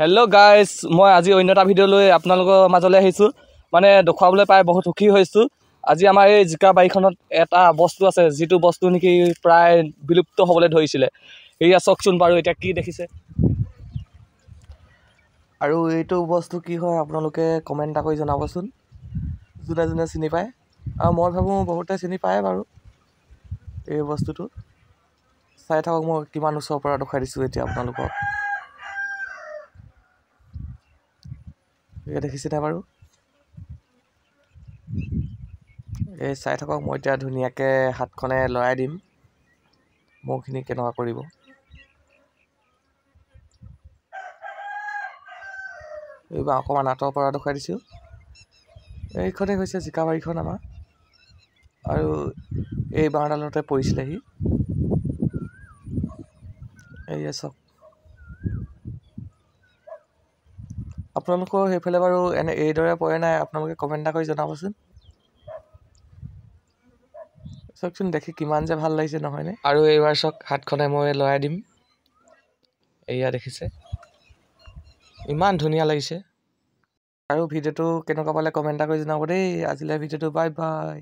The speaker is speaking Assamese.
হেল্ল' গাইজ, মই আজি অন্য এটা ভিডিঅ' লৈ আপোনালোকৰ মাজলৈ আহিছোঁ। মানে দেখুৱাবলৈ পাই বহুত সুখী হৈছোঁ। আজি আমাৰ এই জিকা বাৰীখনত এটা বস্তু আছে, যিটো বস্তু নেকি প্ৰায় বিলুপ্ত হ'বলৈ ধৰিছিলে। এয়া চাওকচোন বাৰু এতিয়া কি দেখিছে। আৰু এইটো বস্তু কি হয় আপোনালোকে কমেণ্ট এটা কৰি জনাবচোন, যোনে যোনে চিনি পায়। আৰু মই ভাবোঁ বহুতে চিনি পায় বাৰু এই বস্তুটো। চাই থাকক, মই কিমান ওচৰৰ পৰা দেখুৱাই দিছোঁ এতিয়া আপোনালোকক। দেখিছেনে বাৰু? এই চাই থাকক, মই এতিয়া ধুনীয়াকৈ হাতখনে লৰাই দিম মৌখিনি কেনেকুৱা কৰিব। এইবাৰ অকণমান আঁতৰৰ পৰা দেখুৱাই দিছোঁ। এইখনেই হৈছে জিকা বাৰীখন আমাৰ, আৰু এই বাঁহডালতে পৰিছিলেহি। এইয়া চাওক। আপোনালোকৰ সেইফালে বাৰু এইদৰে পৰে নাই? আপোনালোকে কমেণ্ট এটা কৰি জনাবচোন। চাওকচোন, দেখি কিমান যে ভাল লাগিছে নহয়নে? আৰু এইবাৰ চাওক, হাতখনে মই লৰাই দিম। এয়া দেখিছে, ইমান ধুনীয়া লাগিছে। আৰু ভিডিঅ'টো কেনেকুৱা পালে কমেণ্ট এটা কৰি জনাব দেই। আজিলৈ ভিডিঅ'টো বাই বাই।